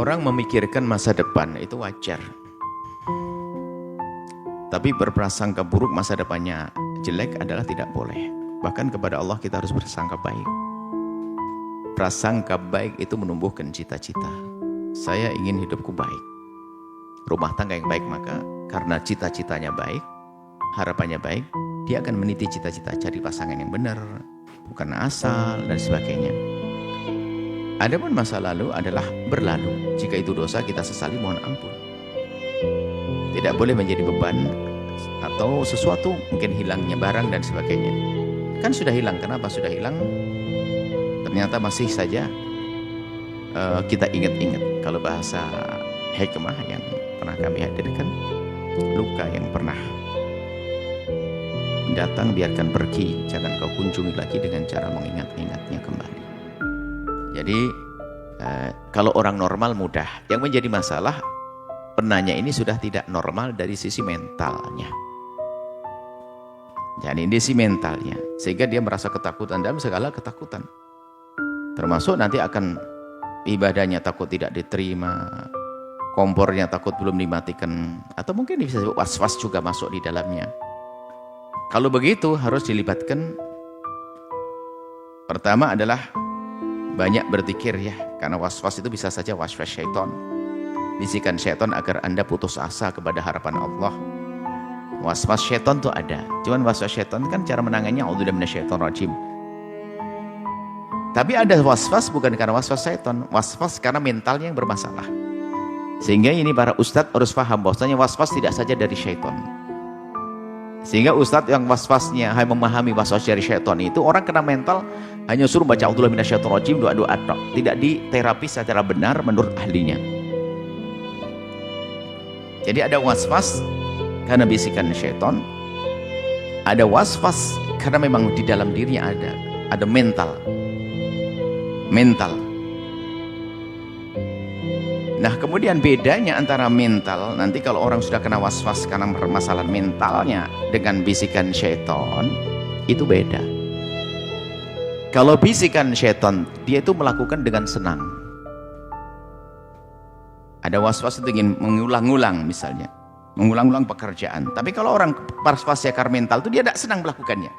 Orang memikirkan masa depan itu wajar. Tapi berprasangka buruk masa depannya jelek adalah tidak boleh. Bahkan kepada Allah kita harus bersangka baik. Prasangka baik itu menumbuhkan cita-cita. Saya ingin hidupku baik. Rumah tangga yang baik, maka karena cita-citanya baik, harapannya baik, dia akan meniti cita-cita cari pasangan yang benar, bukan asal dan sebagainya. Adapun masa lalu adalah berlalu. Jika itu dosa kita sesali, mohon ampun. Tidak boleh menjadi beban atau sesuatu, mungkin hilangnya barang dan sebagainya. Kan sudah hilang, kenapa sudah hilang? Ternyata masih saja kita ingat-ingat. Kalau bahasa hikmah yang pernah kami hadirkan, luka yang pernah datang biarkan pergi, jangan kau kunjungi lagi dengan cara mengingat-ingatnya kembali. Jadi kalau orang normal mudah. Yang menjadi masalah, penanya ini sudah tidak normal dari sisi mentalnya. Jadi ini sisi mentalnya, sehingga dia merasa ketakutan dalam segala ketakutan. Termasuk nanti akan ibadahnya takut tidak diterima, kompornya takut belum dimatikan, atau mungkin bisa was-was juga masuk di dalamnya. Kalau begitu harus dilibatkan. Pertama adalah banyak berzikir ya, karena was-was itu bisa saja was-was syaitan. Bisikan syaitan agar Anda putus asa kepada harapan Allah. Was-was syaitan itu ada. Cuman was-was syaitan kan cara menangannya a'udzubillahi minasyaitonir rajim. Tapi ada was-was bukan karena was-was syaitan, was-was karena mentalnya yang bermasalah. Sehingga ini para ustadz harus paham bahwasanya was-was tidak saja dari syaitan. Sehingga ustadz yang was-wasnya hanya memahami was-was dari syaitan itu, orang kena mental hanya suruh baca a'udzubillahi minasyaitonir rajim, doa-doa tok, tidak diterapi secara benar menurut ahlinya. Jadi ada was-was karena bisikan syaitan, ada was-was karena memang di dalam dirinya ada mental. Nah, kemudian bedanya antara mental, nanti kalau orang sudah kena was-was karena permasalahan mentalnya dengan bisikan syaitan, itu beda. Kalau bisikan syaitan, dia itu melakukan dengan senang. Ada was-was itu ingin mengulang-ulang misalnya, mengulang-ulang pekerjaan. Tapi kalau orang was-was karena mental itu dia tidak senang melakukannya.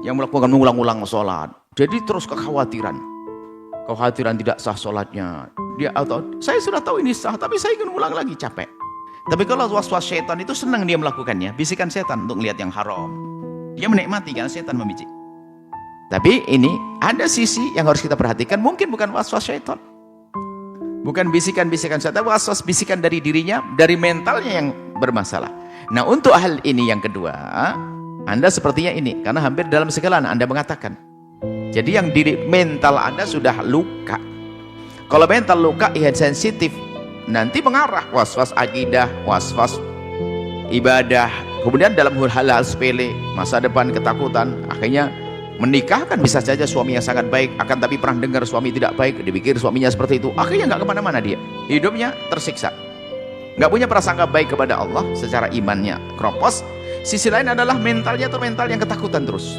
Yang melakukan mengulang-ulang sholat, jadi terus kekhawatiran tidak sah sholatnya. Dia atau saya sudah tahu ini sah, tapi saya ingin ulang lagi, capek. Tapi kalau was-was syaitan itu senang dia melakukannya, bisikan syaitan untuk melihat yang haram. Dia menikmati karena syaitan membijik. Tapi ini ada sisi yang harus kita perhatikan, mungkin bukan was-was syaitan. Bukan bisikan-bisikan syaitan, was-was bisikan dari dirinya, dari mentalnya yang bermasalah. Nah, untuk hal ini yang kedua, Anda sepertinya ini, karena hampir dalam segala Anda mengatakan. Jadi yang diri mental Anda sudah luka. Kalau mental luka, ia sensitif, nanti mengarah was-was akidah, was-was ibadah, kemudian dalam hal-hal sepele, masa depan, ketakutan, akhirnya menikah kan bisa saja suami yang sangat baik, akan tapi pernah dengar suami tidak baik, dipikir suaminya seperti itu, akhirnya nggak kemana-mana dia, hidupnya tersiksa, nggak punya prasangka baik kepada Allah, secara imannya kropos. Sisi lain adalah mentalnya atau mental yang ketakutan terus.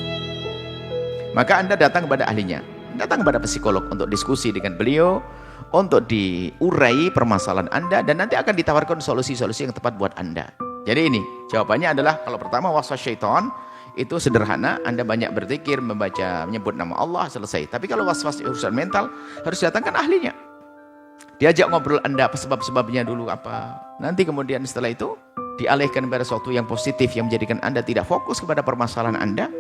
Maka Anda datang kepada ahlinya, datang kepada psikolog untuk diskusi dengan beliau, untuk diurai permasalahan Anda, dan nanti akan ditawarkan solusi-solusi yang tepat buat Anda. Jadi ini jawabannya adalah, kalau pertama was-was syaitan itu sederhana, Anda banyak berzikir, membaca, menyebut nama Allah, selesai. Tapi kalau was-was urusan mental, harus datangkan ahlinya. Diajak ngobrol Anda, apa sebab-sebabnya dulu apa. Nanti kemudian setelah itu dialihkan kepada sesuatu yang positif yang menjadikan Anda tidak fokus kepada permasalahan Anda,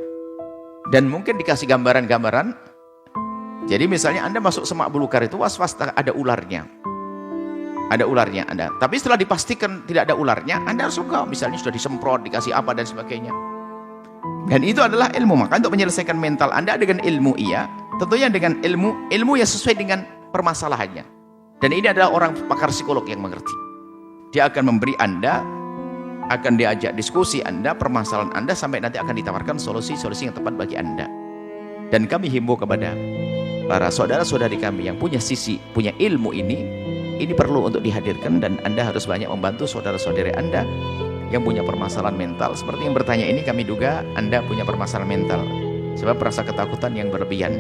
dan mungkin dikasih gambaran-gambaran. Jadi misalnya Anda masuk semak belukar itu was-was ada ularnya. Ada ularnya Anda. Tapi setelah dipastikan tidak ada ularnya, Anda harus suka. Misalnya sudah disemprot, dikasih apa dan sebagainya. Dan itu adalah ilmu. Maka untuk menyelesaikan mental Anda dengan ilmu, iya, tentunya dengan ilmu yang sesuai dengan permasalahannya. Dan ini adalah orang pakar psikolog yang mengerti. Dia akan memberi Anda, akan diajak diskusi Anda, permasalahan Anda, sampai nanti akan ditawarkan solusi-solusi yang tepat bagi Anda. Dan kami himbau kepada para saudara-saudari kami yang punya punya ilmu ini perlu untuk dihadirkan, dan Anda harus banyak membantu saudara-saudari Anda yang punya permasalahan mental. Seperti yang bertanya ini, kami duga Anda punya permasalahan mental, sebab rasa ketakutan yang berlebihan.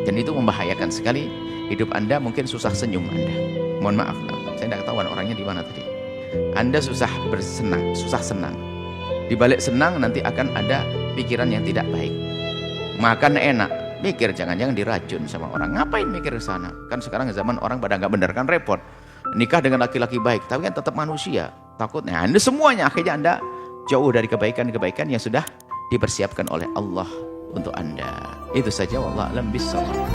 Dan itu membahayakan sekali hidup Anda, mungkin susah senyum Anda. Mohon maaf, saya tidak ketahuan orangnya di mana tadi. Anda susah senang. Di balik senang nanti akan ada pikiran yang tidak baik. Makan enak, mikir jangan-jangan diracun sama orang. Ngapain mikir ke sana? Kan sekarang zaman orang pada nggak bener, kan repot. Nikah dengan laki-laki baik, tapi kan tetap manusia. Takutnya Anda semuanya akhirnya Anda jauh dari kebaikan-kebaikan yang sudah dipersiapkan oleh Allah untuk Anda. Itu saja, wallahu a'lam bishawab.